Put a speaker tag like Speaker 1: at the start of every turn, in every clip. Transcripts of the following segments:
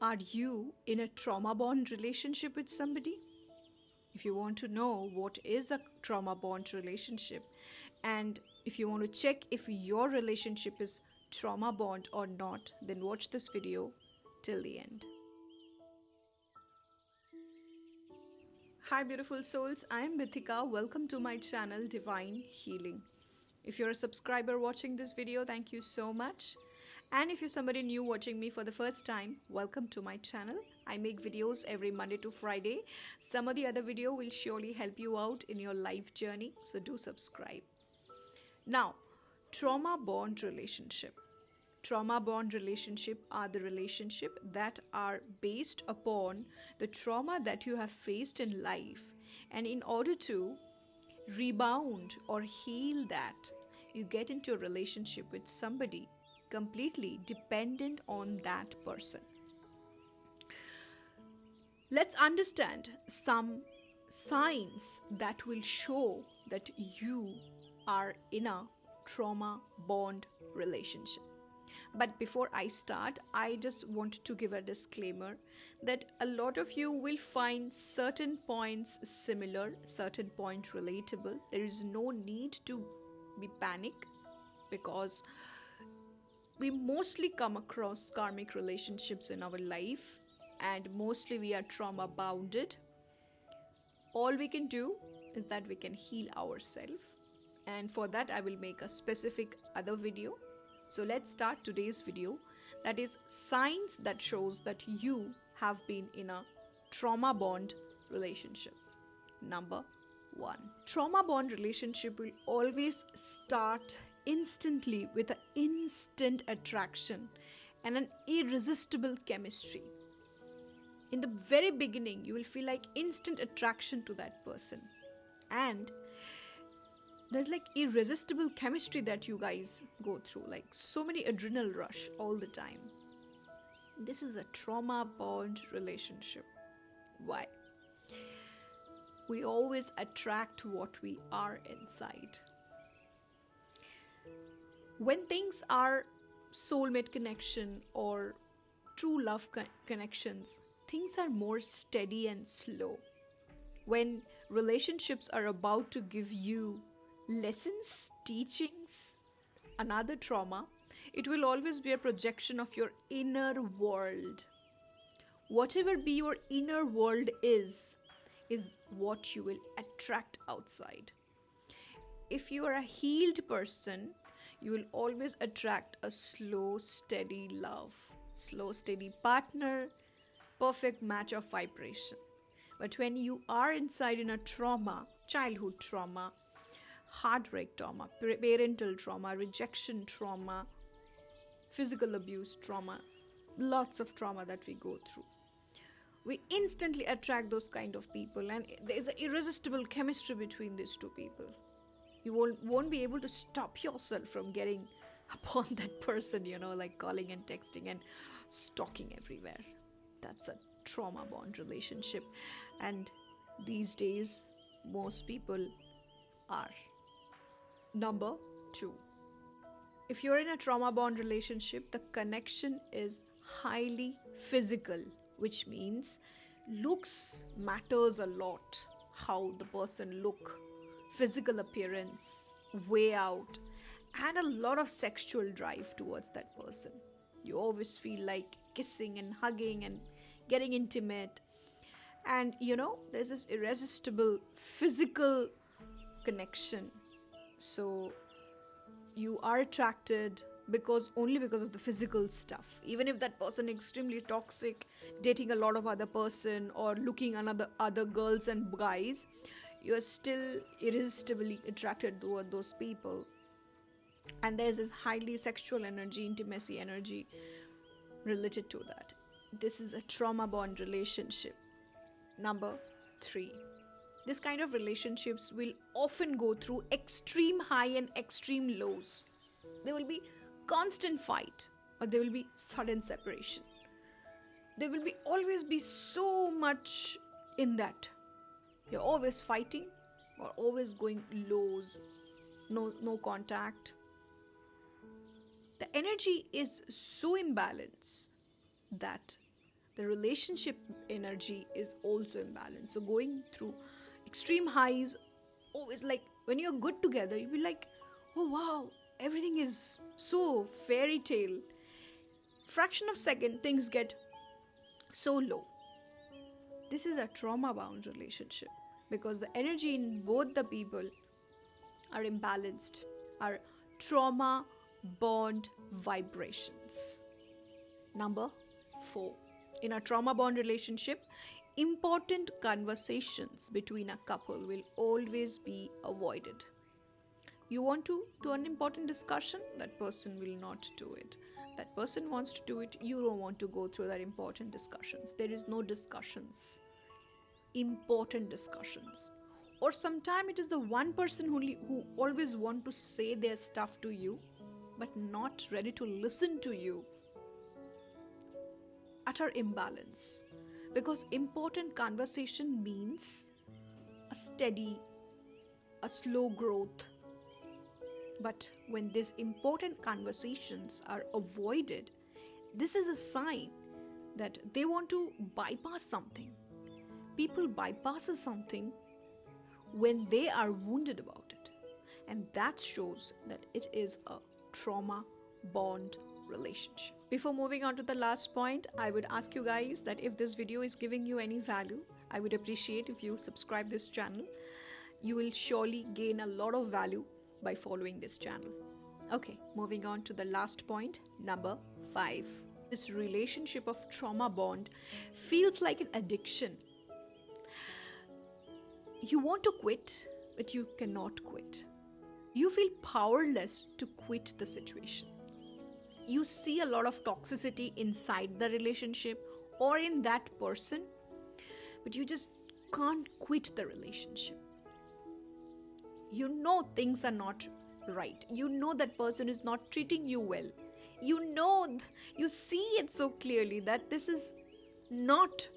Speaker 1: Are you in a trauma bond relationship with somebody? If you want to know what is a trauma bond relationship, and if you want to check if your relationship is trauma bond or not, then watch this video till the end. Hi beautiful souls, I am Mithika. Welcome to my channel Divine Healing. If you're a subscriber watching this video, thank you so much. And if you're somebody new watching me for the first time, welcome to my channel. I make videos every Monday to Friday. Some of the other video will surely help you out in your life journey, so do subscribe. Now, trauma bond relationship. Trauma bond relationship are the relationship that are based upon the trauma that you have faced in life, and in order to rebound or heal that, you get into a relationship with somebody completely dependent on that person. Let's understand some signs that will show that you are in a trauma bond relationship. But before I start, I just want to give a disclaimer that a lot of you will find certain points similar, certain points relatable. There is no need to be panic, because we mostly come across karmic relationships in our life, and mostly we are trauma bounded. All we can do is that we can heal ourselves, and for that I will make a specific other video. So let's start today's video, that is signs that shows that you have been in a trauma bond relationship. Number 1, trauma bond relationship will always start instantly with an instant attraction and an irresistible chemistry. In the very beginning, you will feel like instant attraction to that person, and there's like irresistible chemistry that you guys go through, like so many adrenal rush all the time. This is a trauma bond relationship. Why? We always attract what we are inside. When things are soulmate connection or true love connections, things are more steady and slow. When relationships are about to give you lessons, teachings, another trauma, it will always be a projection of your inner world. Whatever be your inner world is what you will attract outside. If you are a healed person, you will always attract a slow, steady love, slow, steady partner, perfect match of vibration. But when you are inside in a trauma, childhood trauma, heartbreak trauma, parental trauma, rejection trauma, physical abuse trauma, lots of trauma that we go through, we instantly attract those kind of people, and there's an irresistible chemistry between these two people. You won't be able to stop yourself from getting upon that person, like calling and texting and stalking everywhere. That's a trauma bond relationship, and these days most people are. Number 2, if you're in a trauma bond relationship, the connection is highly physical, which means looks matters a lot. How the person look, physical appearance, way out, and a lot of sexual drive towards that person. You always feel like kissing and hugging and getting intimate, and there's this irresistible physical connection. So you are attracted only because of the physical stuff. Even if that person is extremely toxic, dating a lot of other person or looking other girls and guys, you are still irresistibly attracted toward those people. And there's this highly sexual energy, intimacy energy related to that. This is a trauma bond relationship. Number 3, this kind of relationships will often go through extreme high and extreme lows. There will be constant fight, or there will be sudden separation. There will always be so much in that. You're always fighting or always going lows, no contact. The energy is so imbalanced that the relationship energy is also imbalanced. So going through extreme highs, always like when you're good together, you'll be like, oh wow, everything is so fairy tale. Fraction of second, things get so low. This is a trauma bound relationship because the energy in both the people are imbalanced, are trauma bond vibrations. Number 4. In a trauma bond relationship, important conversations between a couple will always be avoided. You want to do an important discussion, that person will not do it. That person wants to do it, you don't want to go through that important discussions. There is no discussions, important discussions. Or sometimes it is the one person who always want to say their stuff to you, but not ready to listen to you. Utter imbalance. Because important conversation means a steady, a slow growth. But when these important conversations are avoided, this is a sign that they want to bypass something. People bypass something when they are wounded about it. And that shows that it is a trauma bond relationship. Before moving on to the last point, I would ask you guys that if this video is giving you any value, I would appreciate if you subscribe this channel. You will surely gain a lot of value by following this channel. Okay, moving on to the last point, number 5. This relationship of trauma bond feels like an addiction. You want to quit, but you cannot quit. You feel powerless to quit the situation. You see a lot of toxicity inside the relationship or in that person, but you just can't quit the relationship. You know things are not right. You know that person is not treating you well. You see it so clearly that this is not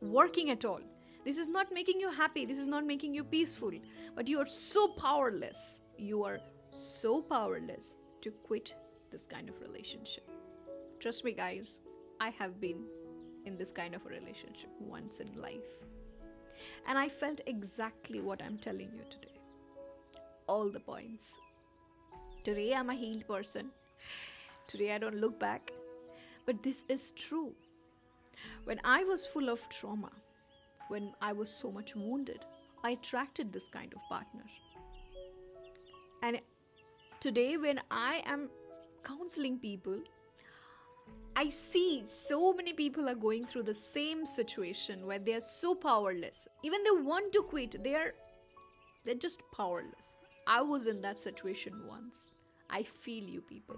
Speaker 1: working at all. This is not making you happy. This is not making you peaceful. But you are so powerless. You are so powerless to quit this kind of relationship. Trust me, guys, I have been in this kind of a relationship once in life. And I felt exactly what I'm telling you today. All the points. Today I'm a healed person. Today I don't look back. But this is true. When I was full of trauma, when I was so much wounded, I attracted this kind of partner. And today when I am counseling people, I see so many people are going through the same situation where they are so powerless. Even they want to quit, they're just powerless. I was in that situation once. I feel you people.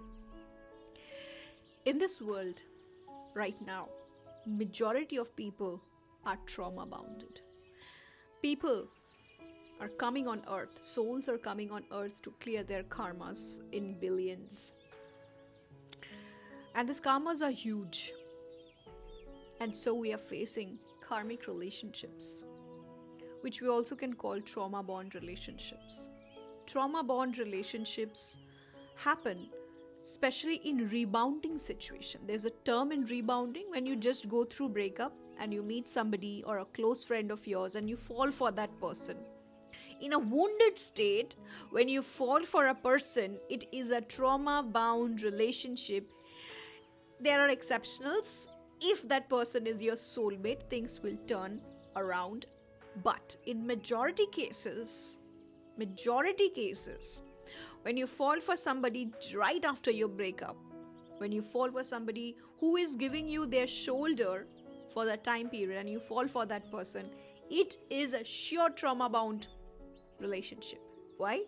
Speaker 1: In this world, right now, majority of people are trauma bounded. People are coming on earth, souls are coming on earth to clear their karmas in billions. And these karmas are huge. And so we are facing karmic relationships, which we also can call trauma bond relationships. Trauma bond relationships happen especially in rebounding situation. There's a term in rebounding when you just go through breakup and you meet somebody or a close friend of yours and you fall for that person. In a wounded state, when you fall for a person, it is a trauma bound relationship. There are exceptionals. If that person is your soulmate, things will turn around. But in majority cases, when you fall for somebody right after your breakup, when you fall for somebody who is giving you their shoulder for that time period and you fall for that person, it is a sheer trauma bound relationship. Why?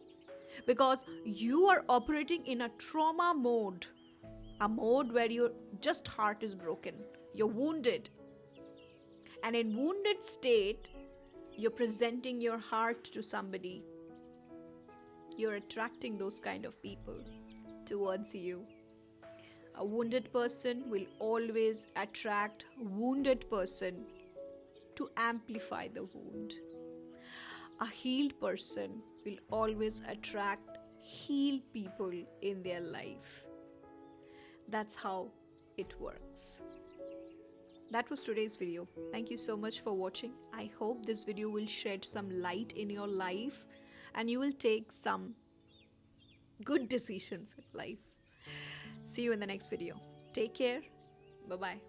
Speaker 1: Because you are operating in a trauma mode, a mode where your just heart is broken, you're wounded, and in wounded state you're presenting your heart to somebody. You're attracting those kind of people towards you. A wounded person will always attract wounded person to amplify the wound. A healed person will always attract healed people in their life. That's how it works. that was today's video. Thank you so much for watching. I hope this video will shed some light in your life and you will take some good decisions in life. See you in the next video. Take care. Bye-bye.